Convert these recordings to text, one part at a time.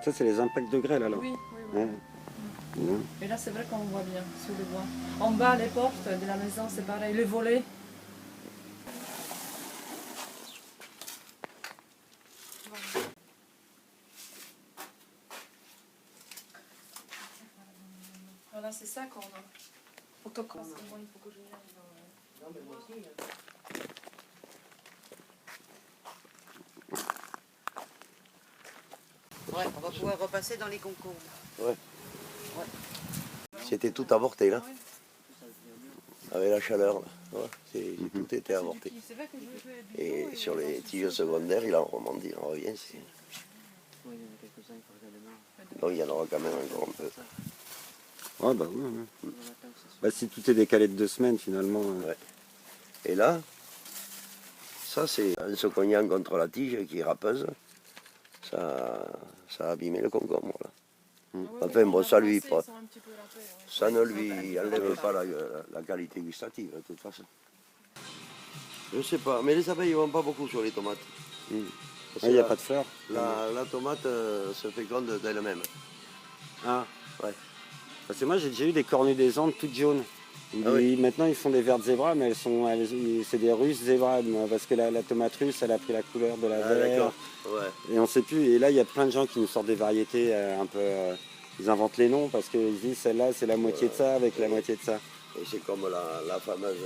Ça, c'est les impacts de grêle alors. Oui, oui, oui. Ouais. Ouais. Et là, c'est vrai qu'on voit bien sur le bois. En bas, les portes de la maison, c'est pareil. Les volets. Voilà, c'est ça qu'on a. Autocollant. Moi, il faut que je vienne dans... Non, mais moi aussi. Ouais, on va pouvoir repasser dans les concombres. Ouais. C'était tout avorté là. Avec la chaleur. Là. Ouais, tout était avorté. Et sur les tiges secondaires, il en revient. Donc il y en aura quand même encore un peu. Ouais, bah oui. Ouais. Bah, si tout est décalé de 2 semaines finalement. Ouais. Et là, ça c'est un secognant contre la tige qui est râpeuse. Ça a abîmé le concombre là. Enfin bon, ça ne lui enlève pas la qualité gustative de toute façon. Je sais pas, mais les abeilles ne vont pas beaucoup sur les tomates. Il n'y a pas de fleurs. La tomate se féconde d'elle-même. Ah, Ouais. parce que moi j'ai déjà eu des cornues des Andes toutes jaunes. Ah oui. Maintenant ils font des vertes zébras, mais c'est des russes zébras, parce que la tomate russe elle a pris la couleur de la Ah verte. d'accord. Ouais. Et on sait plus. Et là il y a plein de gens qui nous sortent des variétés un peu. Ils inventent les noms parce qu'ils disent celle-là c'est la moitié de ça avec la moitié de ça. Et c'est comme la fameuse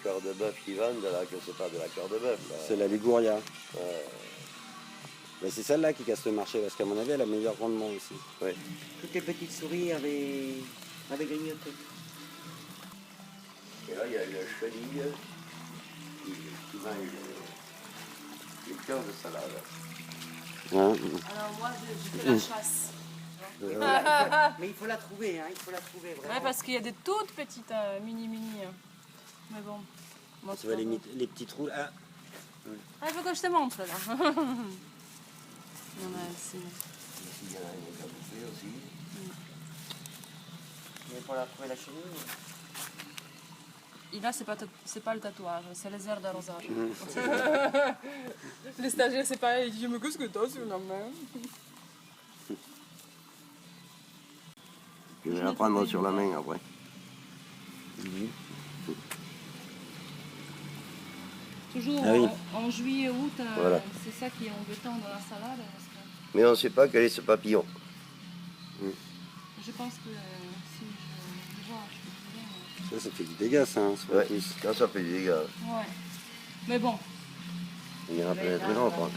cœur de bœuf qui vendent là, que c'est pas de la cœur de bœuf. C'est la Liguria. Ouais. Mais c'est celle-là qui casse le marché parce qu'à mon avis elle a le meilleur rendement aussi. Ouais. Toutes les petites souris avaient grignoté. Et là il y a une chenille qui mange les cœurs de salade. Hein. Alors moi, j'ai fait la chasse. Mais il faut la trouver, hein, il faut la trouver vraiment. Ouais, parce qu'il y a des toutes petites mini. Mais bon. Moi, Tu vois les petits trous là. Ah, il faut que je te montre là. Il y en a ici. Ici il y en a une qui a bouffé aussi. Mais pour la trouver la chenille. Et là, c'est pas le tatouage, c'est les airs d'arrosage. Les stagiaires, c'est pareil, ils disent mais qu'est-ce que t'as sur la main? Je vais la prendre sur la main après. Toujours Ah oui. en juillet, août, Voilà. c'est ça qui est embêtant dans la salade. Parce que Mais on ne sait pas quel est ce papillon. je pense que si je vois, je peux Ça fait du dégât ça. Hein, Ouais. Quand ça fait des dégâts. Ouais. Mais bon. Il y en a peut-être un autre.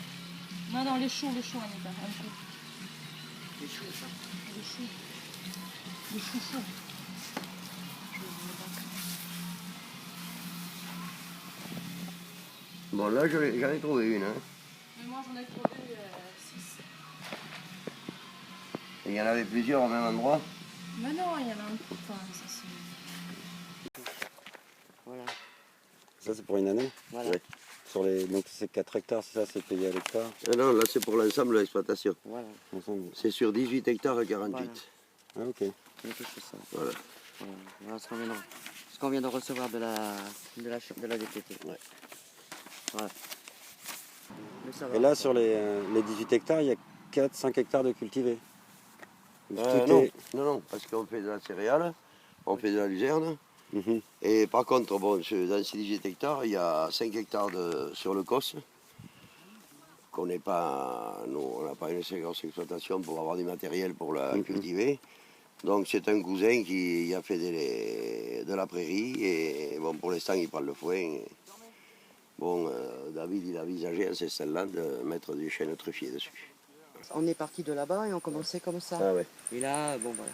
Non, les choux, Anita, un coup. Les choux, ça. Les choux. Les chouchous. Bon là j'en ai trouvé une. Hein. Mais moi, j'en ai trouvé 6. Et il y en avait plusieurs au même endroit. Mais non, il y en a un peu. Enfin, ça c'est... Voilà. Ça c'est pour une année. Voilà. Ouais. Donc c'est 4 hectares, c'est ça, c'est payé à l'hectare. Non, là c'est pour l'ensemble de l'exploitation. Voilà. Ensemble. C'est sur 18 hectares et 48. Voilà. Ah ok. C'est tout ça. Voilà. Voilà ce qu'on vient de recevoir de la DPT. Ouais. Voilà. Mais ça va. Et là sur les 18 hectares, il y a 4-5 hectares de cultivés. Tout est- Non, parce qu'on fait de la céréale, on fait de la luzerne. Mhm. Et par contre, bon, dans ces 18 hectares, il y a 5 hectares sur le COS. Qu'on n'est pas, nous, on n'a pas une assez grosse exploitation pour avoir du matériel pour la cultiver. Donc c'est un cousin qui a fait de la prairie et bon, pour l'instant il prend le foin. Et, bon, David il a envisagé à ces celles-là de mettre du chêne truffier dessus. On est parti de là-bas et on commençait comme ça. Ah ouais. Et là, bon voilà.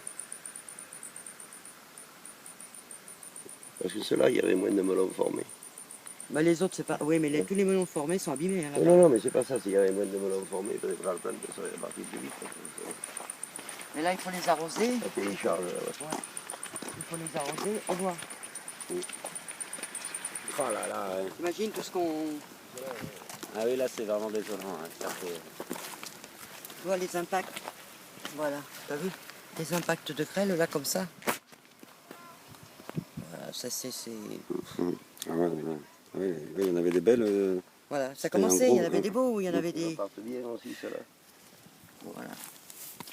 Parce que ceux-là, il y avait moins de melons formés. Bah, les autres, c'est pas. Oui, mais tous les melons formés sont abîmés. Hein, là-bas. Non, mais c'est pas ça, s'il y avait moins de melons formés, peut-être la plante serait partie plus vite. Mais là, il faut les arroser. Ça télécharge. Ouais. Il faut les arroser. Au revoir. Oh là là. Ouais. Imagine tout ce qu'on. Ah oui là c'est vraiment désolant. Hein. Ça fait... Tu vois les impacts. Voilà, t'as vu? Les impacts de grêle, là, comme ça. Voilà, ça c'est. Ah ouais, ouais. Oui, il y en avait des belles. Voilà, ça C'était commençait, un gros- il y en avait des beaux, il y en avait Ils des. partent bien aussi, ceux-là. Voilà.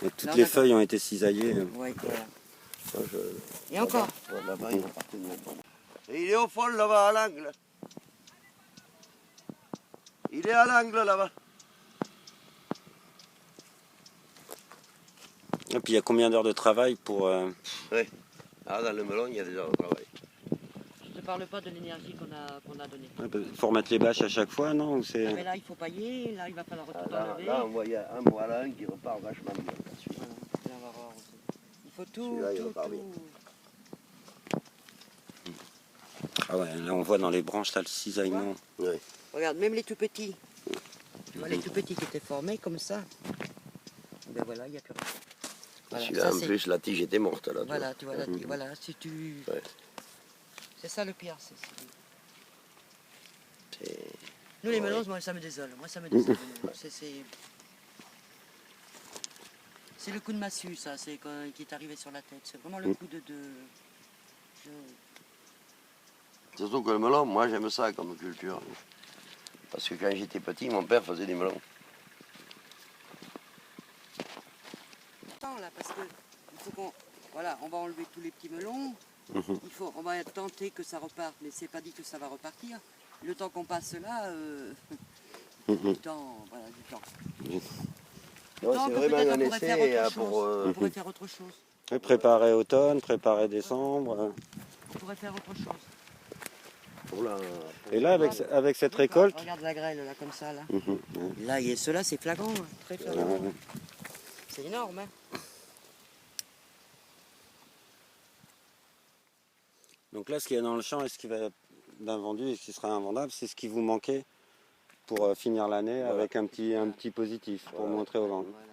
Et toutes Là, on les a- feuilles ont été cisaillées. Ouais, voilà. Ça, je- Et encore. Là-bas, il va partir mieux. Et il est au fond là-bas, à l'angle. Il est à l'angle là-bas. Et puis il y a combien d'heures de travail pour... Ah, dans le melon, il y a des heures de travail. Je te parle pas de l'énergie qu'on a donnée. Il faut remettre les bâches à chaque fois, non? Ou c'est... Ah, mais là, il faut pailler, là, il va falloir tout Là, enlever. là, on voit, il y a voilà un qui repart vachement bien. Voilà, là, on va voir aussi. Il faut tout, Celui-là, il tout, repart bien. Ah ouais, là on voit dans les branches, là, le cisaillement. Oui. Regarde, même les tout petits. Tu vois, les tout petits qui étaient formés comme ça. Ben voilà, il n'y a plus rien. Voilà, Celui-là, ça, en c'est- plus, la tige était morte. Là, Voilà, tu vois, là, Mhm. voilà, si tu... Ouais. C'est ça le pire. C'est- Nous, les Ouais. melons, moi, ça me désole. Moi, ça me désole. C'est le coup de massue, ça, qui est arrivé sur la tête. C'est vraiment le coup de... je- Surtout que le melon, moi, j'aime ça comme culture. Parce que quand j'étais petit, mon père faisait des melons. Attends, là, parce que il faut qu'on... Voilà, on va enlever tous les petits melons. Mhm. On va tenter que ça reparte, mais c'est pas dit que ça va repartir. Le temps qu'on passe là, Mhm. du temps, voilà, du temps. Non, Donc, c'est vraiment peut-être un on pourrait faire essai autre pour... chose. On pourrait faire autre chose. Et préparer automne, préparer décembre. On pourrait faire autre chose. pour la... Et là, avec cette récolte... Regarde la grêle, là, comme ça, là. Mhm. Ouais. Là, ceux-là, c'est flagrant, hein, très flagrant. Ouais, ouais. C'est énorme, hein. Donc là, ce qu'il y a dans le champ et ce qui va d'invendu et ce qui sera invendable, c'est ce qui vous manquait pour finir l'année Voilà. avec un petit positif pour Voilà. montrer aux banques. Voilà.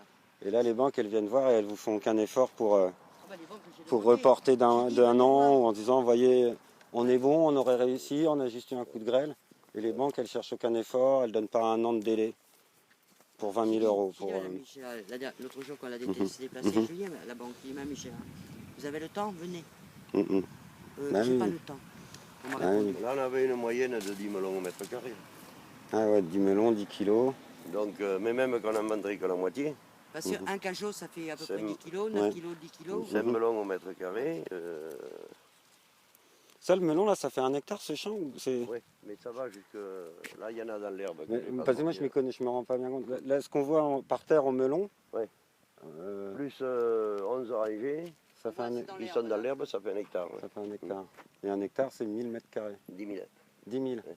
Et là, les banques, elles viennent voir et elles vous font aucun effort pour Ah bah, les banques, j'ai pour demandé. reporter d'un J'ai dit, d'un venez an voir. ou en disant, voyez, on est bon, on aurait réussi, on a juste eu un coup de grêle. Et les banques, elles cherchent aucun effort, elles ne donnent pas un an de délai pour 20 000 euros. J'ai dit à Madame Michel, l'autre jour, quand elle s'est déplacée, Mhm. je lui ai dit à la banque, je lui ai dit, Madame Michel, vous avez le temps, venez. Mhm. Ah J'ai oui. pas le temps. On m'a Ah répondu. oui. Là, on avait une moyenne de 10 melons au mètre carré. Ah ouais, du melon, 10 kilos. Donc, mais même qu'on en vendrait que la moitié, Parce qu'un cajot, ça fait à peu près C'est- 10 kilos, 9 ouais. kilos, 10 kilos. 5 melons au mètre carré. Ça, le melon, là, ça fait 1 hectare ce champ ou c'est... Oui, mais ça va jusque... Là, il y en a dans l'herbe. Mais- j'ai pas Parce que moi, sorti, je m'y connais, je me rends pas bien compte. Là, ce qu'on voit par terre au melon, Ouais. euh, Plus 11 orangers, ça fait un, Ouais, c'est dans qui l'herbe, sont dans là. l'herbe, ça fait 1 hectare. Ouais. ça fait 1 hectare. Et 1 hectare, c'est 1000 mètres carrés. 10 000. 10 000. Ouais.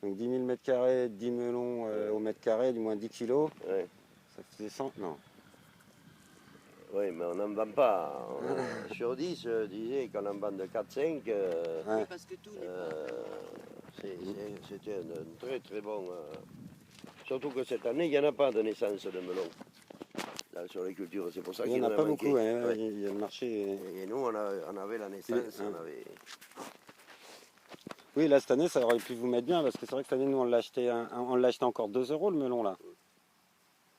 Donc 10 000 mètres carrés, 10 melons au mètre carré, du moins 10 kilos, Ouais. ça faisait 100. Non. Oui, mais on n'en vend pas. Sur 10, je disais qu'on en vend de 4-5. Ouais. Parce que tout n'est pas... C'était un très très bon. Surtout que cette année, il n'y en a pas de naissance de melon. Là, sur les cultures, c'est pour ça Il qu'il n'y en a pas beaucoup, manqué. ouais, Ouais. il y a le marché. Et nous, on avait la naissance. On avait... Oui, là, cette année, ça aurait pu vous mettre bien, parce que c'est vrai que cette année, nous, on l'achetait encore 2 euros le melon, là.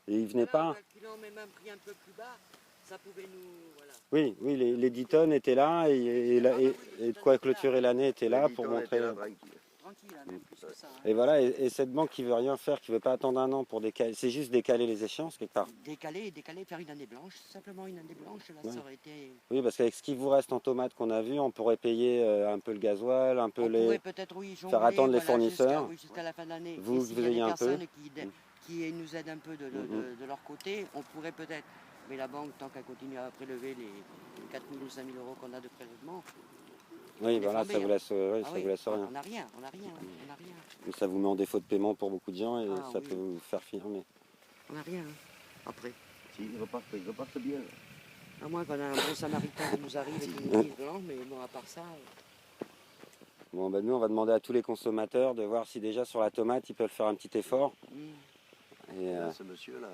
Et il venait pas. Calculant, mais même pris un peu plus bas, ça pouvait nous... Voilà. Oui, oui, les 10 tonnes étaient là, et de quoi clôturer l'année était là pour L'éditeur montrer. était là, tranquille. Tranquille, là, même plus que ça. hein. Et voilà, et cette banque qui veut rien faire, qui veut pas attendre un an pour décaler, c'est juste décaler les échéances quelque part. Décaler, faire une année blanche, simplement une année blanche, là, Ouais. ça aurait été... Oui, parce qu'avec ce qui vous reste en tomates qu'on a vu, on pourrait payer un peu le gasoil, un peu On les. pourrait peut-être, oui, jongler, faire attendre les voilà, fournisseurs. jusqu'à la fin de l'année. Vous, Et vous s'il y a ayez des un peu. personnes qui nous aident un peu de leur côté, on pourrait peut-être... Mais la banque, tant qu'elle continue à prélever les 4 000 ou 5 000 euros qu'on a de prélèvement, Oui, est voilà, ça flambé, vous laisse, ah ça oui, vous laisse rien. on n'a rien, on n'a rien. Mais ça vous met en défaut de paiement pour beaucoup de gens et Ah, ça oui. peut vous faire firmer. On n'a rien, hein. Après. Si, ils repartent bien. À moins qu'on ait un bon samaritain qui nous arrive et qui nous dise non, mais bon, à part ça... Bon, ben nous, on va demander à tous les consommateurs de voir si déjà sur la tomate, ils peuvent faire un petit effort. Et, Ce monsieur-là,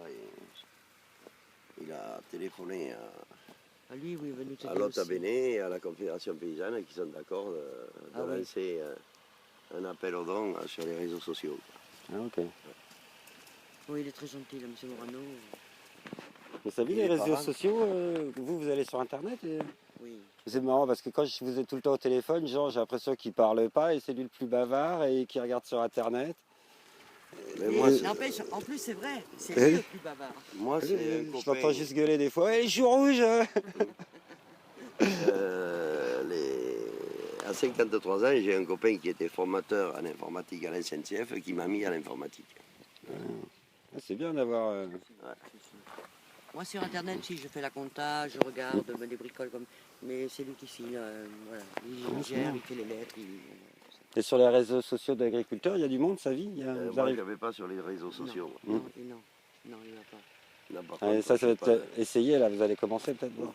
il a téléphoné Lui, oui, il veut nous aider à Lotta aussi. Béné et à la Confédération Paysanne qui sont d'accord de Ah oui. lancer un appel aux dons sur les réseaux sociaux. ah, ok. Oui, il est très gentil, là, M. Morano. Vous savez, Il les est réseaux parent. sociaux, vous allez sur Internet et... Oui. C'est marrant parce que quand je vous ai tout le temps au téléphone, genre j'ai l'impression qu'il parle pas et c'est lui le plus bavard et qui regarde sur Internet. Mais moi, c'est- N'empêche, en plus, c'est vrai, c'est Oui. lui le plus bavard. moi, c'est un Je copain. l'entends juste gueuler des fois. Eh, les choux rouges À 53 ans, j'ai un copain qui était formateur en informatique à la SNCF qui m'a mis à l'informatique. C'est bien d'avoir. Moi, sur Internet, si je fais la compta, je regarde, me des bricoles comme. Mais c'est lui qui signe, voilà. Il gère, il fait les lettres. Et sur les réseaux sociaux d'agriculteurs, il y a du monde, ça vit vous Moi, arrivez- je n'avais pas sur les réseaux sociaux. Non, non, non, il va pas. Non, par Ah, et contre, ça je va sais pas, être essayé, là, vous allez commencer peut-être voir.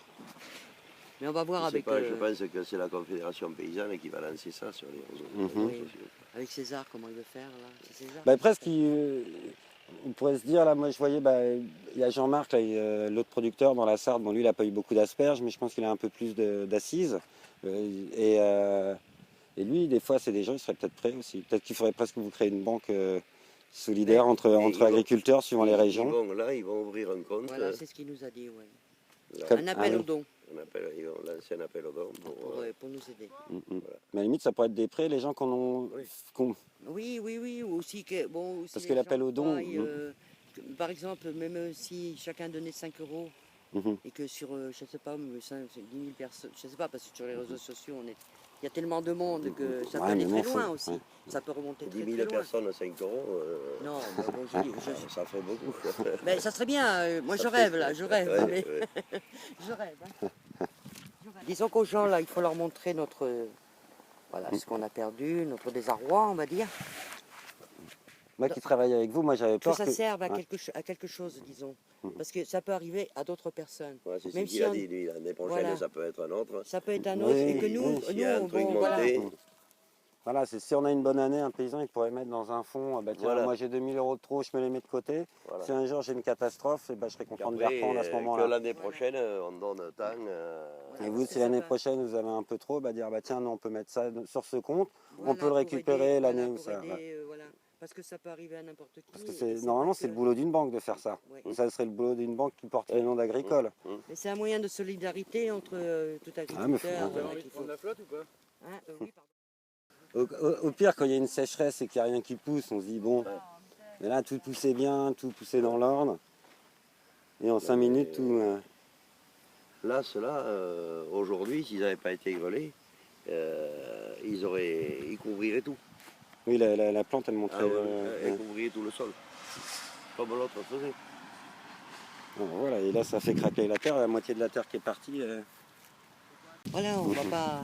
Mais on va voir je sais avec, pas, je pense que c'est la Confédération paysanne qui va lancer ça sur les réseaux Mhm. Oui. sociaux. avec César, comment il veut faire là. C'est César. Bah, presque, on pourrait se dire, là, moi je voyais, il y a Jean-Marc, là, l'autre producteur dans la Sarthe, bon lui il n'a pas eu beaucoup d'asperges, mais je pense qu'il a un peu plus d'assises. Et lui, des fois, c'est des gens, ils seraient peut-être prêts aussi. Peut-être qu'il faudrait presque vous créer une banque solidaire entre ils vont- agriculteurs suivant les régions. Ils vont ouvrir un compte. Voilà, c'est ce qu'il nous a dit, ouais. Là, Comme- Un appel Ah oui. aux dons ils vont lancer un appel aux dons pour nous aider. Mm. Mais à la limite, ça pourrait être des prêts, les gens qu'on ont. Oui. Oui, aussi que bon. Aussi Parce que les l'appel gens aux dons, croient, par exemple, même si chacun donnait 5 euros Mhm. et que sur, je sais pas, 10 000 personnes, je sais pas, parce que sur les réseaux sociaux, il y a tellement de monde que ça peut Ouais, aller mais très bon, loin faut- aussi. ouais. Ça peut remonter 10 très 000 très loin. personnes à 5 euros, Non, mais bon, ça fait beaucoup. mais ça serait bien. Moi, Ça je fait- rêve là, je rêve. Ouais, mais- ouais. Je rêve. Hein. Disons qu'aux gens là, il faut leur montrer notre, voilà, ce qu'on a perdu, notre désarroi, on va dire. Moi qui travaille avec vous, moi j'avais Que peur ça que. serve à Ouais. quelque chose, disons. Parce que ça peut arriver à d'autres personnes. Ouais, c'est ce Même qu'il si a on- dit, lui. L'année prochaine, Voilà. ça peut être un autre. Ça peut être un Oui, autre, et que nous, oui. S'il y a un nous, truc bon, voilà. monté, Voilà, si on a une bonne année, un paysan il pourrait mettre dans un fonds, bah, tiens, Voilà. moi j'ai 2000 euros de trop, je me les mets de côté. voilà. Si un jour j'ai une catastrophe, bah, je serais content de les Après, reprendre à ce que moment-là. l'année prochaine, on donne tant. Et vous, si l'année prochaine vous avez un peu trop, bah, dire bah, tiens, non, on peut mettre ça sur ce compte, Voilà, on peut le pour récupérer aider, l'année voilà, où pour ça. aider, Ouais. voilà. Parce que ça peut arriver à n'importe qui. Parce que et normalement, vrai c'est que- le boulot d'une banque de faire ça. Ouais. Ça serait le boulot d'une banque qui porte le nom d'Agricole. Mais c'est un moyen de solidarité entre tout mais agriculteur. faut- voilà, qu'il faut- la flotte ou pas? Hein, oui, pardon. Au pire, quand il y a une sécheresse et qu'il n'y a rien qui pousse, on se dit bon, mais là tout poussait bien, tout poussait dans l'ordre. Et en 5 minutes, tout. Là, ceux-là, aujourd'hui, s'ils n'avaient pas été grelés, ils couvriraient tout. Oui, la plante, elle montrait. Ils couvriraient tout le sol. Comme l'autre faisait. Voilà, et là, ça fait craquer la terre, la moitié de la terre qui est partie. Voilà, on va pas.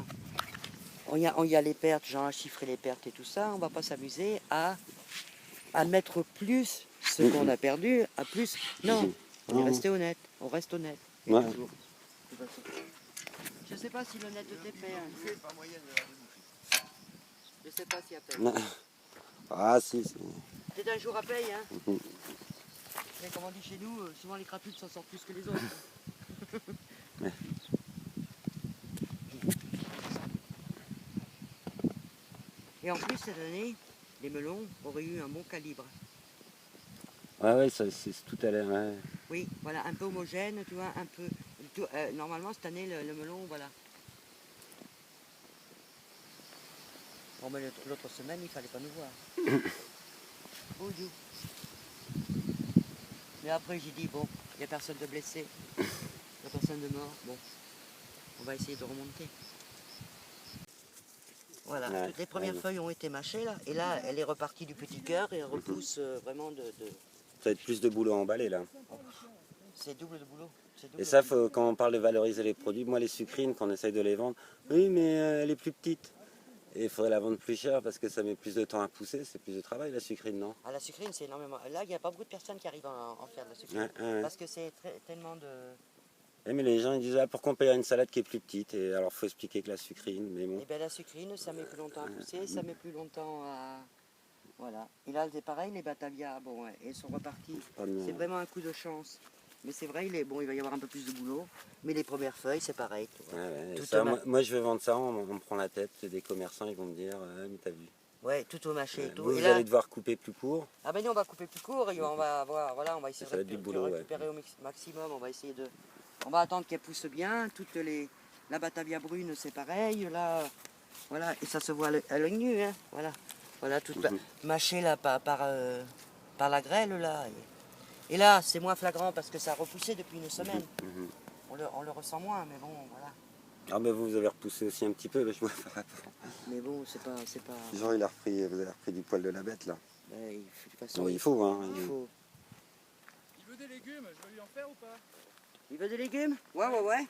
On y a les pertes, genre à chiffrer les pertes et tout ça. On va pas s'amuser à mettre plus ce qu'on a perdu à plus. Non, on est resté honnête. On reste honnête. Et Ouais. toujours. De toute façon. Je sais pas si l'honnêteté paie. Je sais pas si elle paye. Non. Ah, si. C'est un jour à paye, hein. Mais comme on dit chez nous, souvent les crapules s'en sortent plus que les autres. Et en plus, cette année, les melons auraient eu un bon calibre. Ouais, c'est tout à l'heure. Ouais. Oui, voilà, un peu homogène, tu vois, un peu. Normalement, cette année, le melon, voilà. Bon, mais l'autre semaine, il fallait pas nous voir. Oh Dieu. Mais après, j'ai dit, bon, il n'y a personne de blessé, il n'y a personne de mort. Bon, on va essayer de remonter. Voilà, Ouais, toutes les premières ouais. feuilles ont été mâchées, là. Et là, elle est repartie du petit cœur et elle repousse vraiment de... Ça va être plus de boulot à emballer là. C'est double de boulot. C'est double Et ça, de- quand on parle de valoriser les produits, moi les sucrines, quand on essaye de les vendre, oui, mais elle est plus petite. Et il faudrait la vendre plus cher parce que ça met plus de temps à pousser, c'est plus de travail la sucrine, non? Ah, la sucrine, c'est énormément. Là, il n'y a pas beaucoup de personnes qui arrivent à en faire de la sucrine. Ouais. Parce que c'est tellement de... Eh, mais les gens ils disent ah, pourquoi on paye une salade qui est plus petite? Et alors faut expliquer que la sucrine, mais bon. Eh bien, la sucrine, ça met plus longtemps à pousser, ça met plus longtemps à... Voilà. Et là, c'est pareil, les Batavia, bon, ouais, ils sont repartis. Pas de- C'est vraiment un coup de chance. Mais c'est vrai, bon, il va y avoir un peu plus de boulot. Mais les premières feuilles, c'est pareil. tu vois. Ouais, et Tout ça, au ma- moi je vais vendre ça, on me prend la tête, des commerçants ils vont me dire mais t'as vu. Ouais, tout au mâché et tout. Vous, Et vous là, allez devoir couper plus court. ah ben nous, on va couper plus court et on va avoir, voilà, on va essayer Ça va être du boulot, ouais. récupérer au maximum. On va essayer de... On va attendre qu'elle pousse bien. La Batavia brune, c'est pareil. Là, voilà, et ça se voit à l'œil nu, hein. Voilà, voilà, toute mâchée là par par la grêle là. Et là, c'est moins flagrant parce que ça a repoussé depuis une semaine. Mhm. On le ressent moins, mais bon, voilà. Ah ben vous avez repoussé aussi un petit peu, là, je vois par rapport. Mais bon, c'est pas. Genre vous avez repris du poil de la bête là. Ben, de toute façon, Non, il faut, hein. il faut. Il veut des légumes, je vais lui en faire ou pas? Il veut des légumes? Ouais. Des tomates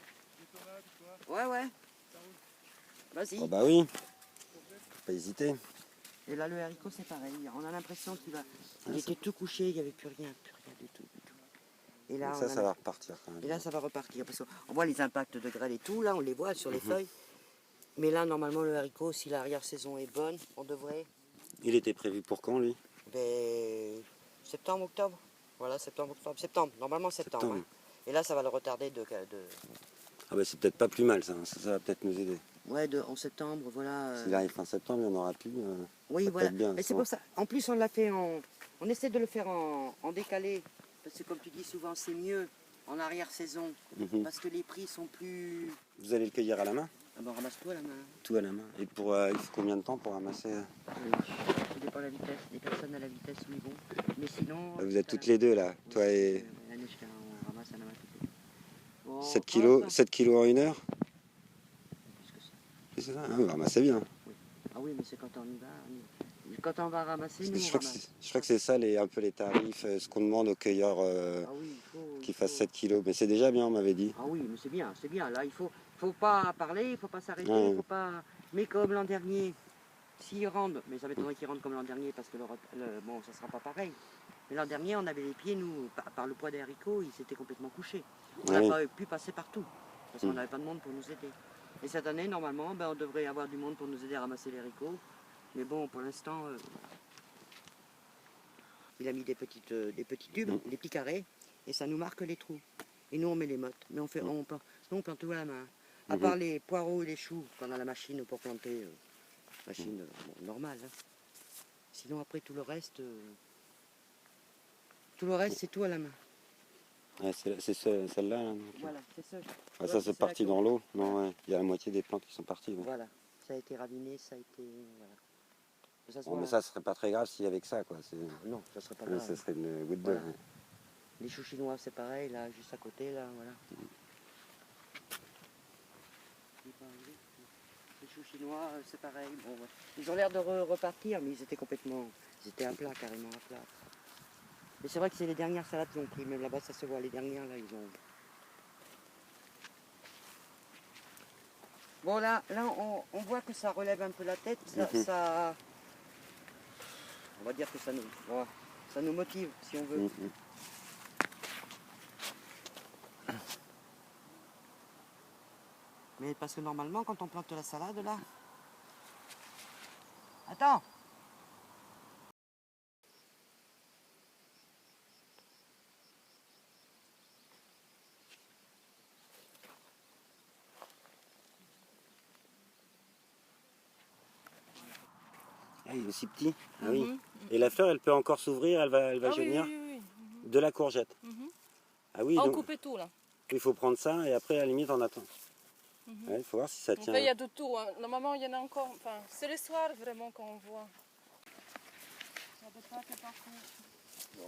ou quoi? Ouais. Ça roule. Vas-y. Oh bah oui, faut pas hésiter. Et là, le haricot, c'est pareil. On a l'impression qu'il était tout couché, il n'y avait plus rien du tout. Et là, Donc ça va repartir quand même. Et là, ça va repartir. Parce qu'on voit les impacts de grêle et tout, là, on les voit sur les feuilles. Mais là, normalement, le haricot, si l'arrière-saison est bonne, on devrait. Il était prévu pour quand lui? Ben, septembre, octobre. Voilà, septembre, octobre. Septembre, normalement septembre. Hein. Et là, ça va le retarder de... Ah bah c'est peut-être pas plus mal ça, ça va peut-être nous aider. Ouais, en septembre, voilà. S'il arrive fin septembre, il n'y en aura plus. Oui, ça peut voilà. être bien, Mais c'est pour ça. En plus, on l'a fait en... On essaie de le faire en décalé. Parce que comme tu dis souvent, c'est mieux en arrière-saison. Mhm. Parce que les prix sont plus... Vous allez le cueillir à la main? Ah ben, ramasse-toi la main. Tout à la main. Et il faut combien de temps pour ramasser? Ça dépend de la vitesse. Les personnes à la vitesse où ils vont. Mais sinon... Vous êtes toutes les deux là, toi et La neige, on ramasse à la main toutes les deux. Bon, 7 hop. kilos, 7 kilos en 1 heure? Plus que ça. C'est ça? Ah, vous ramassez bien. Ah oui, mais c'est quand on y va. Quand on va ramasser, nous, Je on crois ramasse. que c'est ça un peu les tarifs, ce qu'on demande aux cueilleurs Ah oui, il faut... qui fassent 7 kilos. Mais c'est déjà bien, on m'avait dit. Ah oui, mais c'est bien, c'est bien. Là, il faut pas parler, il faut pas s'arrêter, Ouais. il faut pas... Mais comme l'an dernier, s'ils rendent, mais ça m'étonnerait qu'ils rendent comme l'an dernier, parce que bon, ça sera pas pareil. Mais l'an dernier, on avait les pieds, nous, par le poids des haricots, ils s'étaient complètement couchés. On n'a Ouais. pas pu passer partout, parce qu'on n'avait pas de monde pour nous aider. Et cette année, normalement, ben, on devrait avoir du monde pour nous aider à ramasser les haricots. Mais bon, pour l'instant, voilà. Il a mis des petits tubes, des petits carrés, et ça nous marque les trous. Et nous, on met les mottes. Mais on plante tout à la main. À part les poireaux et les choux, qu'on a la machine pour planter, machine bon, normale. Hein. Sinon, après, tout le reste, c'est tout à la main. Ouais, c'est celle-là. Là, donc. Voilà, c'est ça. Ah, ça, c'est parti dans l'eau. Non, ouais. Il y a la moitié des plantes qui sont parties. Ouais. Voilà, ça a été raviné, ça a été... Voilà. Ça se Bon, voit, mais hein. ça serait pas très grave s'il y avait que ça, quoi. Non, ça serait pas Ouais, grave. ça serait une goutte Voilà. d'eau. Ouais. Les choux chinois, c'est pareil, là, juste à côté, là, voilà. Les choux chinois, c'est pareil. Bon, ouais. Ils ont l'air de repartir, mais ils étaient à plat, carrément à plat. Mais c'est vrai que c'est les dernières salades qui ont pris, même là-bas, ça se voit, les dernières, là, ils ont... Bon, là on voit que ça relève un peu la tête, ça... On va dire que ça nous motive, si on veut. Mais parce que normalement, quand on plante la salade, là... Attends! Ah, il est aussi petit. Ah oui. Et la fleur, elle peut encore s'ouvrir, elle va Ah oui, jaunir oui, oui. de la courgette. Ah oui, On donc coupe tout là. il faut prendre ça et après, à la limite, on attend. Ouais, il faut voir si ça Donc tient. là, il y a de tout. Hein. Normalement, il y en a encore. Enfin, c'est le soir vraiment qu'on voit. Il y a des pâtes partout.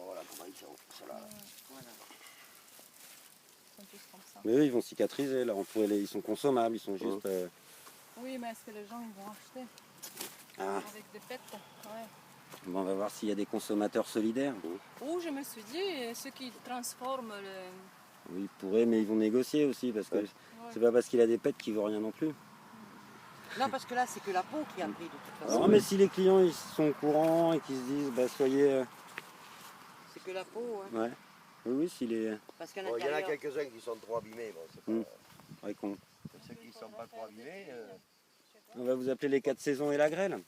Voilà comment ils sont. Ceux-là. Voilà. Ils sont tous comme ça. Mais eux, ils vont cicatriser. Là, ils sont consommables, ils sont juste. Oui, mais est-ce que les gens ils vont acheter Ah, avec des pètes? Ouais. bon, on va voir s'il y a des consommateurs solidaires. Ou je me suis dit, ceux qui transforment le... Oui, ils pourraient, mais ils vont négocier aussi parce que c'est pas parce qu'il a des pets qu'il vaut rien non plus. Non, parce que là, c'est que la peau qui a pris, de toute façon. Non, mais si les clients ils sont au courant et qu'ils se disent, bah soyez. C'est que la peau, hein. Ouais. Oui, s'il est. Parce qu'à Bon, il y en a l'intérieur... quelques-uns qui sont trop abîmés. Bon, c'est pas... Ouais, con. Ceux qui ne sont pas trop abîmés, On va vous appeler les 4 saisons et la grêle.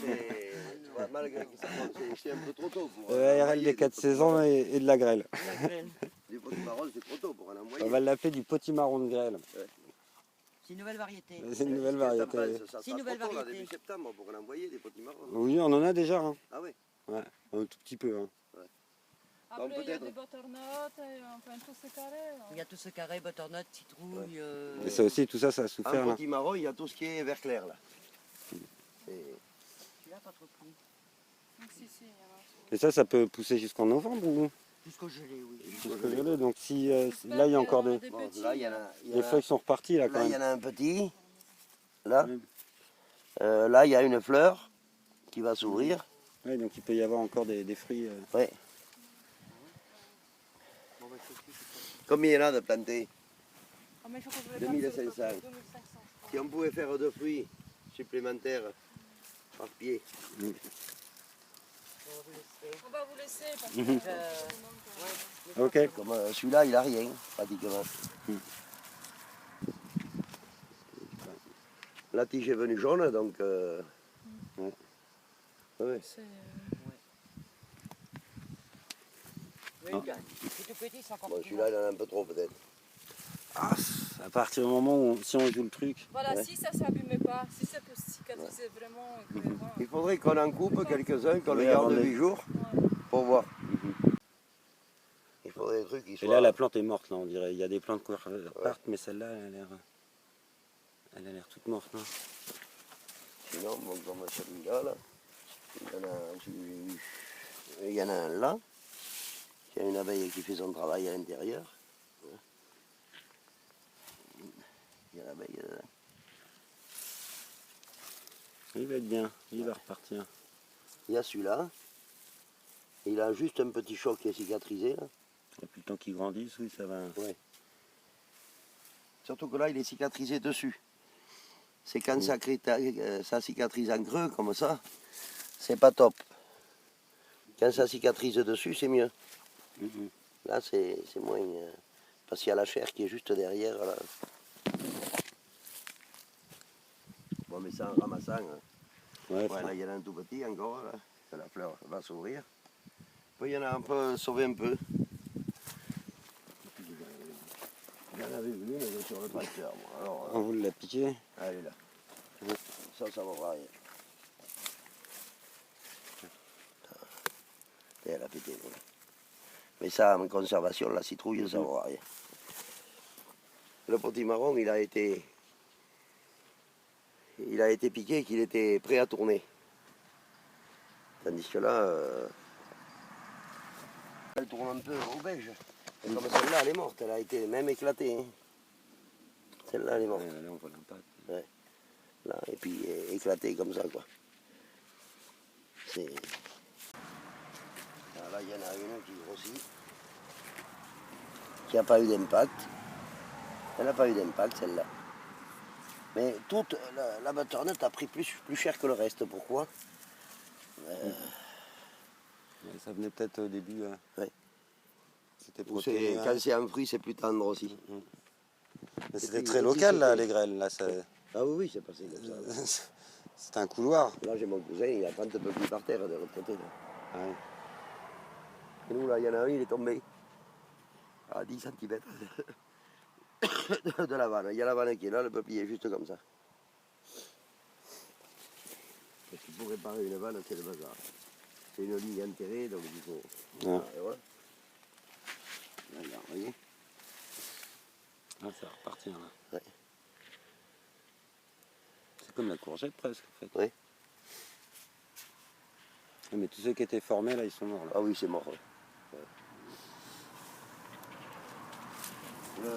mais tu vois, malgré que ça c'est un peu trop tôt. Pour RL des 4 saisons et de la grêle. Les potimarrons, c'est trop tôt pour en envoyer. On va l'appeler du potimarron de grêle. C'est une nouvelle variété. C'est une nouvelle variété. Ça C'est une nouvelle trop tôt, là, variété. début septembre, pour en envoyer des potimarrons. Oui, on en a déjà. Hein. Ah oui. Ouais, un tout petit peu. Hein. Après, il y a peut-être. des butternuts, et enfin tout ce carré. Il y a tout ce carré, butternut, citrouille... Et ça aussi, tout ça, ça a souffert En là. potimarron, il y a tout ce qui est vert clair là. Et Celui-là, pas trop pris. Si, il y en a. Et ça peut pousser jusqu'en novembre ou Jusqu'au gelé, oui. jusqu'au gelé. Donc si là il y a encore des... Bon, là, il y en a, Les feuilles sont reparties là quand là, il y même. en a un petit. Là. Oui. Là, il y a une fleur qui va s'ouvrir. Ouais, donc il peut y avoir encore des fruits. Ouais. Combien il y en a de plantés? Ah, mais il faut que je les passe sur le 2500. papier, 2500, je crois. Si on pouvait faire 2 fruits supplémentaires par pied. On va vous laisser parce que... Mhm. Ok. Comme celui-là, il a rien, pratiquement. La tige est venue jaune, donc... Ouais. Ouais. C'est, Oui, Ah. c'est tout petit, c'est encore Bon, plus celui-là, il en a un peu trop, peut-être. Ah, à partir du moment où si on joue le truc. Voilà, Ouais. si ça ne s'abîme pas, si ça peut cicatriser vraiment clairement. Il faudrait qu'on en coupe quelques-uns, qu'on Oui, les garde avant de- 8 jours, Ouais. pour voir. Il faudrait des trucs qui Et soient... là la plante est morte là on dirait. Il y a des plantes qui repartent mais celle-là elle a l'air toute morte. Non Sinon, bon, comme celui-là, là, il y en a un là. Il y a une abeille qui fait son travail à l'intérieur. Il y a l'abeille dedans. il va être bien, il va repartir. Il y a celui-là. Il a juste un petit choc qui est cicatrisé. Là. Il n'y a plus le temps qu'il grandisse, oui ça va. Ouais. Surtout que là, il est cicatrisé dessus. C'est quand ça cicatrise en creux comme ça, c'est pas top. Quand ça cicatrise dessus, c'est mieux. Mhm. Là, c'est moins... parce qu'il y a la chair qui est juste derrière. Là. Bon, mais ça en ramassant... hein. Ouais, Ouais, là, il y en a un tout petit encore, là, que la fleur va s'ouvrir. Puis il y en a un peu sauvé un peu. Il y en avait une elle est sur le tracteur. Moi. Alors, on vous l'a piqué. elle est là. Ça va rien. Et elle a pété. Voilà. Mais ça, en conservation, la citrouille, ça va rien. Le potimarron, il a été piqué, qu'il était prêt à tourner. Tandis que là, elle tourne un peu au beige. Et comme celle-là, elle est morte, elle a été même éclatée. Hein. Celle-là, elle est morte. Ouais, là on voit l'impact. Là, et puis éclatée comme ça, quoi. C'est... Ah, là, il y en a une qui grossit, qui n'a pas eu d'impact. Elle n'a pas eu d'impact, celle-là. Mais toute la butternut a pris plus cher que le reste. Pourquoi? Ouais, ça venait peut-être au début. Ouais. C'était Ou protégé. quand c'est un fruit, c'est plus tendre aussi. Mais Et c'était puis, très aussi, local là, c'était- les grêles. Là, ça... Ah oui, oui, c'est passé comme ça. C'était un couloir. Là, j'ai mon cousin, il a 30 peuplés par terre de l'autre côté. Là. Ouais. Et nous, là, il y en a un, il est tombé à 10 cm de la vanne. Il y a la vanne qui est là, le peuplier est juste comme ça. Parce qu'il pour réparer une vanne, c'est le bazar. C'est une ligne enterrée, donc il faut... Ouais. Voilà, et voilà. Là, regarde, vous voyez. Ah, ça va repartir là. Ouais. C'est comme la courgette presque en fait. Oui. Mais tous ceux qui étaient formés là, ils sont morts là. Ah oui, c'est mort. Ouais. Ouais.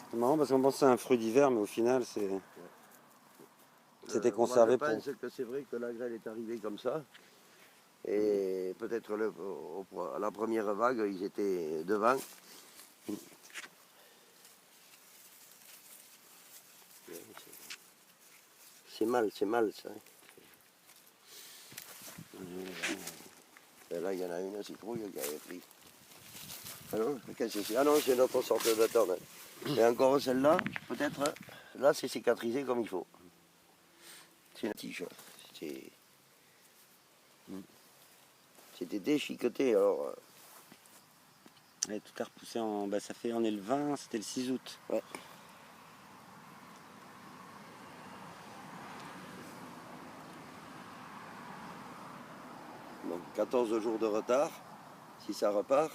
C'est marrant parce qu'on pense que c'est un fruit d'hiver, mais au final c'était conservé moi, je pour. pense que c'est vrai que la grêle est arrivée comme ça. Et peut-être à la première vague, ils étaient devant. C'est mal ça. Et là, il y en a une citrouille qui avait pris. Ah non, qu'est-ce que c'est? Ah non, c'est notre sorte de bâton. Et encore celle-là, peut-être, là, c'est cicatrisé comme il faut. C'est une tige. C'était déchiqueté, alors... Ouais, tout a repoussé en. Bah, ça fait. On est le 20, c'était le 6 août. Ouais. Donc 14 jours de retard, si ça repart.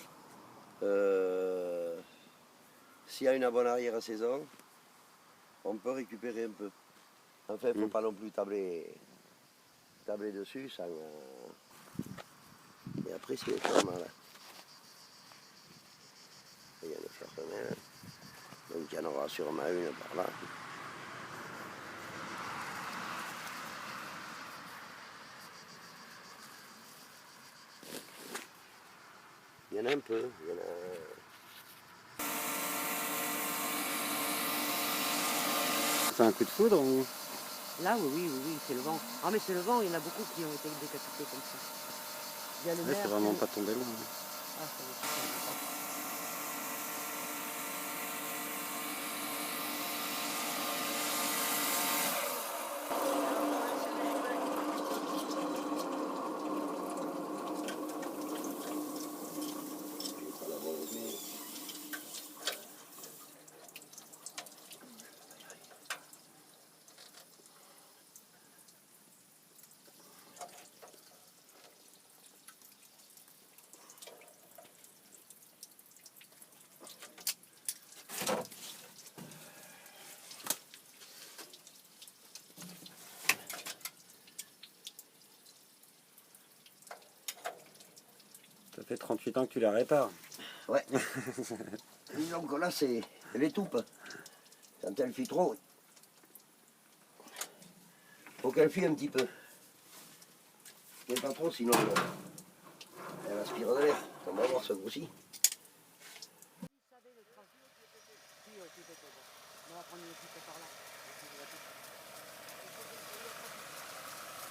S'il y a une bonne arrière-saison, on peut récupérer un peu. Enfin, il ne faut pas non plus tabler dessus. Ça, après c'est les fleurs mâles. Il y a les fleurs femelles. Donc il y en aura sûrement une par là. Il y en a un peu. Il y en a... C'est un coup de foudre ou... Là, oui, c'est le vent. Ah, mais c'est le vent, il y en a beaucoup qui ont été décapités comme ça. Il y a le Ouais, maire c'est qui vraiment a- pas tombé loin. Ah, ça va être super. Ça fait 38 ans que tu la répares. Ouais. Disons que là, c'est... elle étoupe. Quand elle fuit trop, faut qu'elle fuit un petit peu. Mais pas trop, sinon elle aspire de l'air. On va voir ce coup-ci.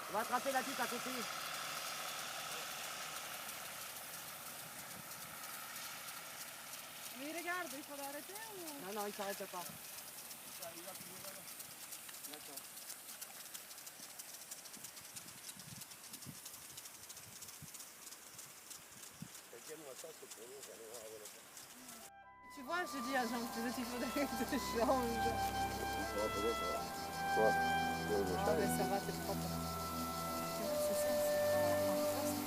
On va attraper la petite à côté. Mais regarde, il faut l'arrêter ou... Non, il s'arrête pas. D'accord. Tu vois, je dis à Jean-Claude, il faudrait que je change. Ouais. Ah, mais ça va, c'est propre. C'est ça, c'est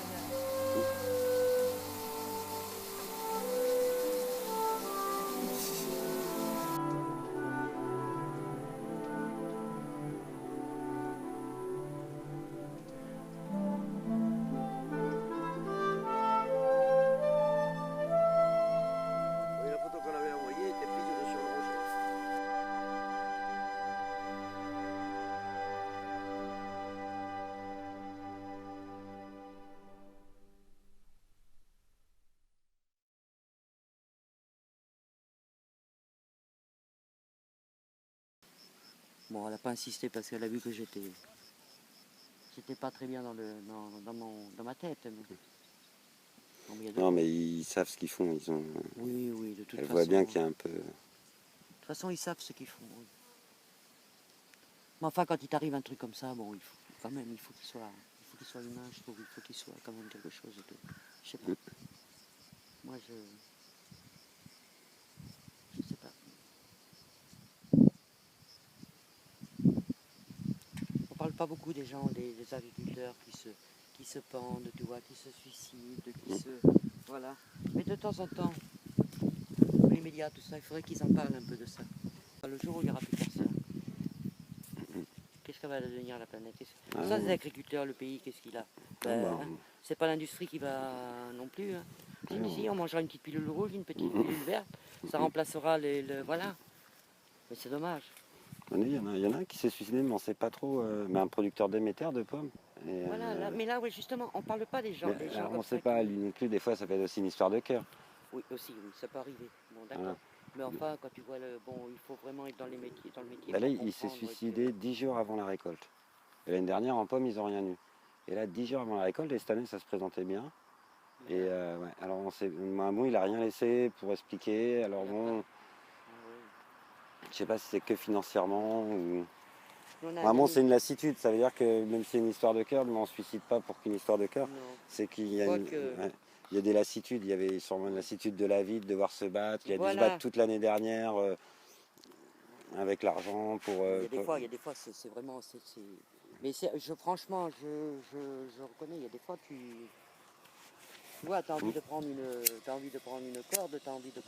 Oui, la photo qu'on avait envoyée était prise sur le rocher. Bon, elle n'a pas insisté parce qu'elle a vu que j'étais pas très bien dans ma tête. Mais... Non, mais il y a de Non, quoi. mais ils savent ce qu'ils font. Ils ont... Oui, de toute Elle façon. voit bien qu'il y a un peu... De toute façon, ils savent ce qu'ils font. Oui. Mais enfin, quand il t'arrive un truc comme ça, bon, il faut quand même, il faut qu'il soit humain, je trouve. Il faut qu'il soit quand même quelque chose de... Je sais pas. Moi, je sais pas. On parle pas beaucoup des gens, des agriculteurs qui se pendent, tu vois, qui se suicident, qui se... Voilà. Mais de temps en temps, les médias, tout ça, il faudrait qu'ils en parlent un peu de ça. Le jour où il n'y aura plus personne, qu'est-ce qu'elle va devenir la planète? Ah Ça, ouais. les agriculteurs, le pays, qu'est-ce qu'il a? Ah bah, C'est pas l'industrie qui va non plus. Hein. Ah non. Si, on mangera une petite pilule rouge, une petite pilule verte, ça remplacera voilà. Mais c'est dommage. il y en a un qui s'est suicidé, mais on ne sait pas trop. Mais un producteur d'émetteurs de pommes. Et, Voilà, mais là, ouais, justement, on parle pas des gens. mais, Des gens alors, on comme ne sait ça pas, qui- lui non plus, des fois ça peut être aussi une histoire de cœur. Oui, aussi, oui, ça peut arriver. Bon, d'accord. Voilà. Mais enfin, quand tu vois le... Bon, il faut vraiment être dans le métier Bah là, pour il s'est comprendre suicidé 10 jours avant la récolte. Et l'année dernière, en pommes, ils n'ont rien eu. Et là, 10 jours avant la récolte, et cette année, ça se présentait bien. que- Et ouais, alors on sait, bon, il n'a rien laissé pour expliquer. Alors bon, Ah, je sais pas si c'est que financièrement ou... oui. Nous, on a un Vraiment, ami- c'est une lassitude. Ça veut dire que même si c'est une histoire de cœur, mais on ne se suicide pas pour qu'une histoire de cœur. Non. C'est qu'il y a, Quoique- ouais, il y a des lassitudes. Il y avait sûrement une lassitude de la vie, de devoir se battre. Il a dû se Voilà. battre toute l'année dernière avec l'argent pour... Il y a des fois, c'est vraiment... Mais franchement, je reconnais, il y a des fois, tu vois, tu as envie de prendre une corde, tu as envie de